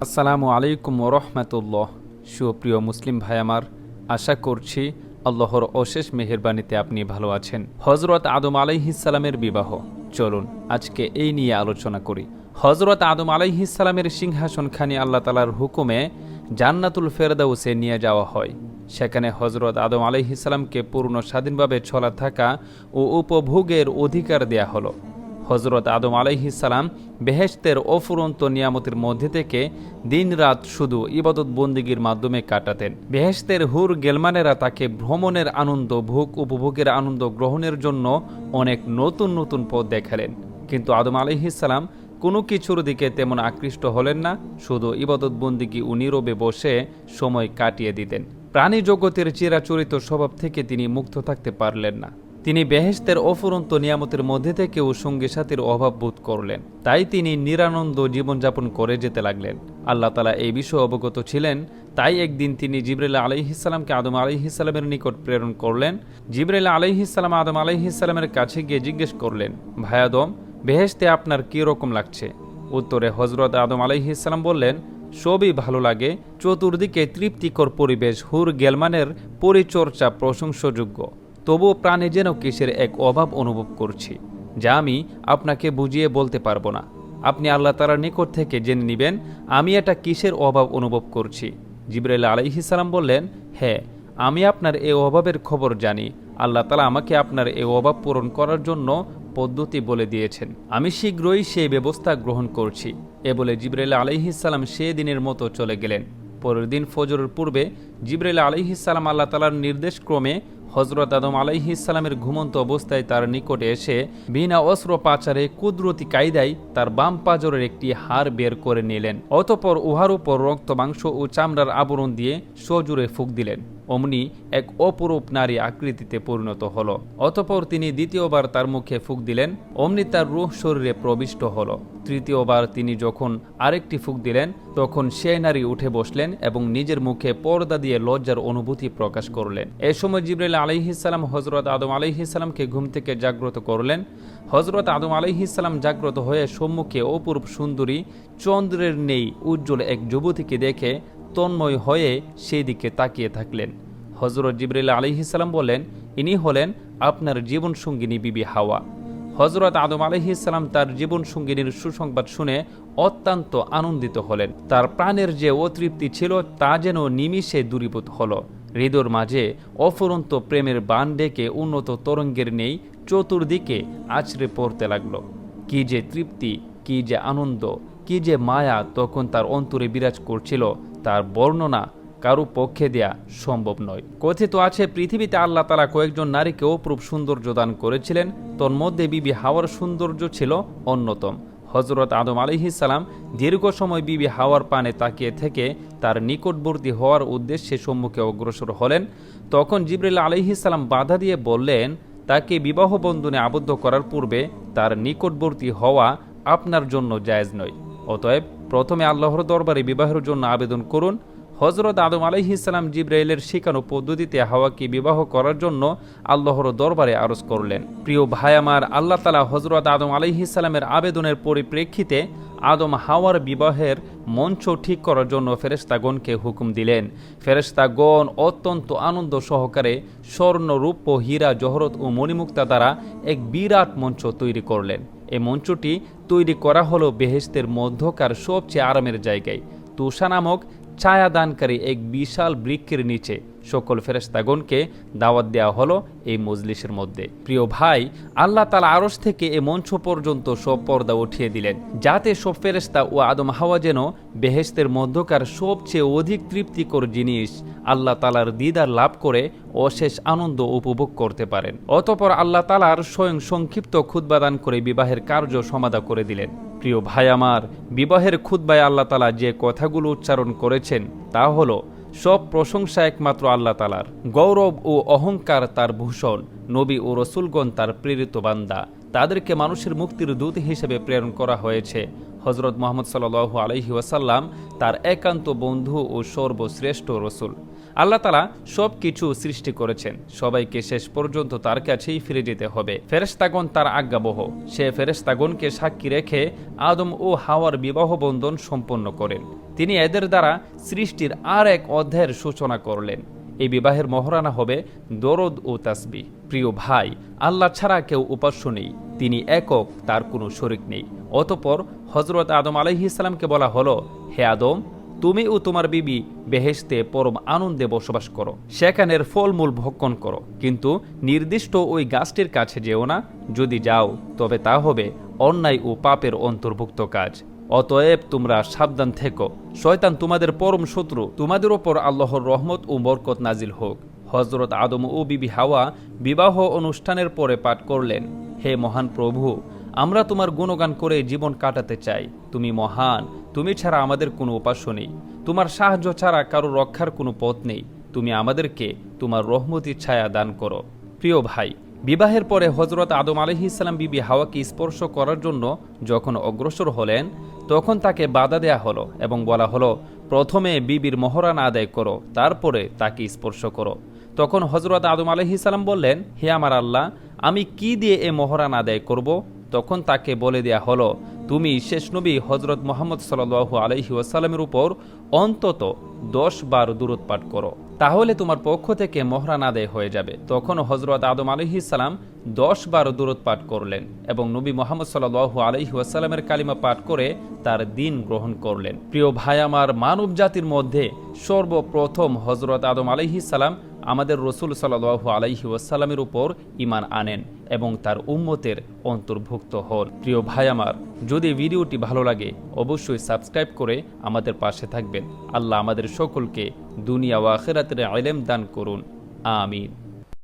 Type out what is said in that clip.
আসসালামু আলাইকুম রহমতুল্লাহ। সুপ্রিয় মুসলিম ভাই আমার, আশা করছি আল্লাহর অশেষ মেহেরবানিতে আপনি ভালো আছেন। হজরত আদম আলাইহিসসালামের বিবাহ, চলুন আজকে এই নিয়ে আলোচনা করি। হজরত আদম আলাইহিসসালামের সিংহাসনখানি আল্লাহ তালার হুকুমে জান্নাতুল ফেরদাউসে নিয়ে যাওয়া হয়। সেখানে হজরত আদম আলাইহিসসালামকে পূর্ণ স্বাধীনভাবে চলা থাকা ও উপভোগের অধিকার দেয়া হলো। হজরত আদম আলাইহিসসালাম বেহেশতের অফুরন্ত নিয়ামতের মধ্যে থেকে দিনরাত শুধু ইবাদত বন্দিগির মাধ্যমে কাটাতেন। বেহেশতের হুর গেলমানেরা তাকে ভ্রমণের আনন্দ, ভোগ উপভোগের আনন্দ গ্রহণের জন্য অনেক নতুন নতুন পথ দেখালেন, কিন্তু আদম আলাইহিসসালাম কোনো কিছুর দিকে তেমন আকৃষ্ট হলেন না। শুধু ইবাদত বন্দিগি ও নীরবে বসে সময় কাটিয়ে দিতেন। প্রাণী জগতের চিরাচরিত স্বভাব থেকে তিনি মুক্ত থাকতে পারলেন না। তিনি বেহেশতের অফুরন্ত নিয়ামতের মধ্যে থেকেও সঙ্গী সাথীর অভাব বোধ করলেন। তাই তিনি নিরানন্দ জীবনযাপন করে যেতে লাগলেন। আল্লাহ তাআলা এই বিষয়ে অবগত ছিলেন। তাই একদিন তিনি জিবরাইল আলাইহিসসালামকে আদম আলাইহিসসালামের নিকট প্রেরণ করলেন। জিবরাইল আলাইহিসসালাম আদম আলাইহিসসালামের কাছে গিয়ে জিজ্ঞেস করলেন, ভাই আদম, বেহেশতে আপনার কী রকম লাগছে? উত্তরে হজরত আদম আলাইহিসসালাম বললেন, সবই ভালো লাগে। চতুর্দিকে তৃপ্তিকর পরিবেশ, হুর গেলমানের পরিচর্যা প্রশংসযোগ্য। তবুও প্রাণে যেন কিসের এক অভাব অনুভব করছি, যা আমি আপনাকে বুঝিয়ে বলতে পারবো না। আপনি আল্লাহ তাআলার নিকট থেকে জেনে নেবেন আমি এটা কিসের অভাব অনুভব করছি। জিবরাইল আলাইহিসসালাম বললেন, হ্যাঁ, আমি আপনার এই অভাবের খবর জানি। আল্লাহ তাআলা আমাকে আপনার এই অভাব পূরণ করার জন্য পদ্ধতি বলে দিয়েছেন। আমি শীঘ্রই সেই ব্যবস্থা গ্রহণ করছি। এ বলে জিবরাইল আলাইহিসসালাম সে দিনের মতো চলে গেলেন। পরের দিন ফজরের পূর্বে জিবরাইল আলাইহিসসালাম আল্লাহ তাআলার নির্দেশক্রমে হজরত আদম আলাইহিসসালামের ঘুমন্ত অবস্থায় তার নিকটে এসে বিনা অস্ত্র পাচারে কুদরতি কায়দায় তার বাম পাজরের একটি হাড় বের করে নিলেন। অতঃপর উহার উপর রক্ত, মাংস ও চামড়ার আবরণ দিয়ে সজোরে ফুঁক দিলেন। অমনি এক অপরূপ নারী আকৃতিতে পরিণত হল। অতঃপর তিনি দ্বিতীয়বার তার মুখে ফুঁক দিলেন। অমনি তার রূহ শরীরে প্রবিষ্ট হল। তৃতীয়বার তিনি যখন আরেকটি ফুঁক দিলেন, তখন সে নারী উঠে বসলেন এবং নিজের মুখে পর্দা দিয়ে লজ্জার অনুভূতি প্রকাশ করলেন। এ সময় জিবরাইল আলাইহিসসালাম হজরত আদম আলাইহিসসালামকে ঘুম থেকে জাগ্রত করলেন। হজরত আদম আলাইহিসসালাম জাগ্রত হয়ে সম্মুখে অপূর্ব সুন্দরী, চন্দ্রের নেই উজ্জ্বল এক যুবতীকে দেখে তন্ময় হয়ে সেই দিকে তাকিয়ে থাকলেন। হজরত জিবরাইল আলাইহিসসালাম বললেন, ইনি হলেন আপনার জীবনসঙ্গিনী বিবি হাওয়া। হজরত আদম আলাইহিসসালাম তার জীবনসঙ্গিনীর সুসংবাদ শুনে অত্যন্ত আনন্দিত হলেন। তার প্রাণের যে অতৃপ্তি ছিল তা যেন নিমিষে দূরীভূত হল। হৃদয়ের মাঝে অফুরন্ত প্রেমের বান ডেকে উন্নত তরঙ্গের নেই চতুর্দিকে আছড়ে পড়তে লাগল। কি যে তৃপ্তি, কি যে আনন্দ, কি যে মায়া তখন তার অন্তরে বিরাজ করছিল, তার বর্ণনা কারো পক্ষে দেয়া সম্ভব নয়। কথিত আছে পৃথিবীতে আল্লাহ তাআলা কয়েকজন নারীকে অপরূপ সৌন্দর্য দান করেছিলেন। তন্মধ্যে বিবি হাওয়ার সৌন্দর্য ছিল অন্যতম। হজরত আদম আলাইহিসসালাম দীর্ঘ সময় বিবি হাওয়ার পানে তাকিয়ে থেকে তার নিকটবর্তী হওয়ার উদ্দেশ্যে সম্মুখে অগ্রসর হলেন। তখন জিবরাইল আলাইহিসসালাম বাধা দিয়ে বললেন, তাকে বিবাহ বন্ধনে আবদ্ধ করার পূর্বে তার নিকটবর্তী হওয়া আপনার জন্য জায়েজ নয়। অতএব প্রথমে আল্লাহর দরবারে বিবাহের জন্য আবেদন করুন। হজরত আদম আলাইহিসসালাম জিবরাইলের শিখানো পদ্ধতিতে হাওয়াকে বিবাহ করার জন্য আল্লাহর দরবারে আরজ করলেন। প্রিয় ভাই আমার, আল্লাহ তাআলা হজরত আদম আলাইহিসসালামের আবেদনের পরিপ্রেক্ষিতে আদম হাওয়ার বিবাহের মঞ্চ ঠিক করার জন্য ফেরেশতাগণকে হুকুম দিলেন। ফেরেশতাগণ অত্যন্ত আনন্দ সহকারে স্বর্ণ, রূপ, হীরা, জহরত ও মণিমুক্তা দ্বারা এক বিরাট মঞ্চ তৈরি করলেন। এই মঞ্চটি তৈরি করা হলো বেহেশতের মধ্যকার সবচেয়ে আরামের জায়গায়। তুষা নামক ছায়াদানকারী এক বিশাল বৃক্ষের নিচে সকল ফেরেশতাগণকে দাওয়াত দেওয়া হলো এই মজলিসের মধ্যে। প্রিয় ভাই, আল্লাহ তাআলা আরশ থেকে এই মঞ্চ পর্যন্ত সব পর্দা উঠিয়ে দিলেন, যাতে সব ফেরেশতা ও আদম হাওয়া যেন বেহেশতের মধ্যকার সবচেয়ে অধিক তৃপ্তিকর জিনিস আল্লাহ তাআলার দিদার লাভ করে অশেষ আনন্দ উপভোগ করতে পারেন। অতঃপর আল্লাহ তাআলার স্বয়ং সংক্ষিপ্ত খুতবা দান করে বিবাহের কার্য সমাধা করে দিলেন। প্রিয় ভাই আমার, বিবাহের খুতবায় আল্লাহ তাআলা যে কথাগুলো উচ্চারণ করেছেন তা হলো, সব প্রশংসা একমাত্র আল্লাহ তাআলার, গৌরব ও অহংকার তার ভূষণ, নবী ও রসুলগণ তার প্রেরিত বান্দা, তাদেরকে মানুষের মুক্তির দূত হিসেবে প্রেরণ করা হয়েছে। হজরত মুহাম্মদ সাল্লাল্লাহু আলাইহি ওয়াসাল্লাম তার একান্ত বন্ধু ও সর্বশ্রেষ্ঠ রসুল। আল্লাহ তাআলা সব কিছু সৃষ্টি করেছেন, সবাইকে শেষ পর্যন্ত তার কাছেই ফিরে যেতে হবে। ফেরেশতাগণ তার আজ্ঞাবহ। সে ফেরেশতাগণকে সাক্ষী রেখে আদম ও হাওয়ার বিবাহ বন্ধন সম্পন্ন করেন। তিনি এদের দ্বারা সৃষ্টির আর এক অধ্যায়ের সূচনা করলেন। এই বিবাহের মহারণা হবে দরদ ও তাসবিহ। প্রিয় ভাই, আল্লাহ ছাড়া কেউ উপাস্য নেই, তিনি একক, তার কোনো শরিক নেই। অতঃপর হযরত আদম আলাইহিস সালামকে বলা হলো, হে আদম, তুমি ও তোমার বিবি বেহেশতে পরম আনন্দে বসবাস করো, সেখানের ফলমূল ভক্ষণ করো, কিন্তু নির্দিষ্ট ওই গাছটির কাছে যেও না। যদি যাও তবে তা হবে অন্যায় ও পাপের অন্তর্ভুক্ত কাজ। অতএব তোমরা সাবধান থেকো, শয়তান তোমাদের পরম শত্রু। তোমাদের ওপর আল্লাহর রহমত ও বরকত নাজিল হোক। হযরত আদম ও বিবি হাওয়া বিবাহ অনুষ্ঠানের পরে পাঠ করলেন, হে মহান প্রভু, আমরা তোমার গুণগান করে জীবন কাটাতে চাই। তুমি মহান, তুমি ছাড়া আমাদের কোনো উপাস্য নেই, তোমার সাহায্য ছাড়া কারো রক্ষার কোনো পথ নেই। তুমি আমাদেরকে তোমার রহমতের ছায়া দান করো। প্রিয় ভাই, বিবাহের পরে হযরত আদম আলাইহিস সালাম বিবি হাওয়াকে স্পর্শ করার জন্য যখন অগ্রসর হলেন, তখন তাকে বাধা দেয়া হলো এবং বলা হলো, প্রথমে বিবির মহরানা আদায় করো, তারপরে তাকে স্পর্শ করো। তখন হযরত আদম আলাইহিস সালাম বললেন, হে আমার আল্লাহ, আমি কি দিয়ে এ মহরানা আদায় করব? তখন তাকে বলে দেয়া হলো, তুমি শেষ নবী হযরত মুহাম্মদ সাল্লাল্লাহু আলাইহি ওয়াসাল্লামের উপর অন্তত 10 বার দুরূদ পাঠ করো, তাহলে তোমার পক্ষ থেকে মহরানা আদায় হয়ে যাবে। তখন হযরত আদম আলাইহিস সালাম 10 বার দুরূদ পাঠ করলেন এবং নবী মুহাম্মদ সাল্লাল্লাহু আলাইহি ওয়াসাল্লামের কালিমা পাঠ করে তার দ্বীন গ্রহণ করলেন। প্রিয় ভাই আমার, মানব জাতির মধ্যে সর্বপ্রথম হযরত আদম আলাইহিস সালাম আমাদের রসুল সাল্লাল্লাহু আলাইহি ওয়াসাল্লামের উপর ঈমান আনেন এবং তার উম্মতের অন্তর্ভুক্ত হন। প্রিয় ভাই আমার, যদি ভিডিওটি ভালো লাগে অবশ্যই সাবস্ক্রাইব করে আমাদের পাশে থাকবেন। আল্লাহ আমাদের সকলকে দুনিয়া ও আখিরাতের ইলম দান করুন। আমিন।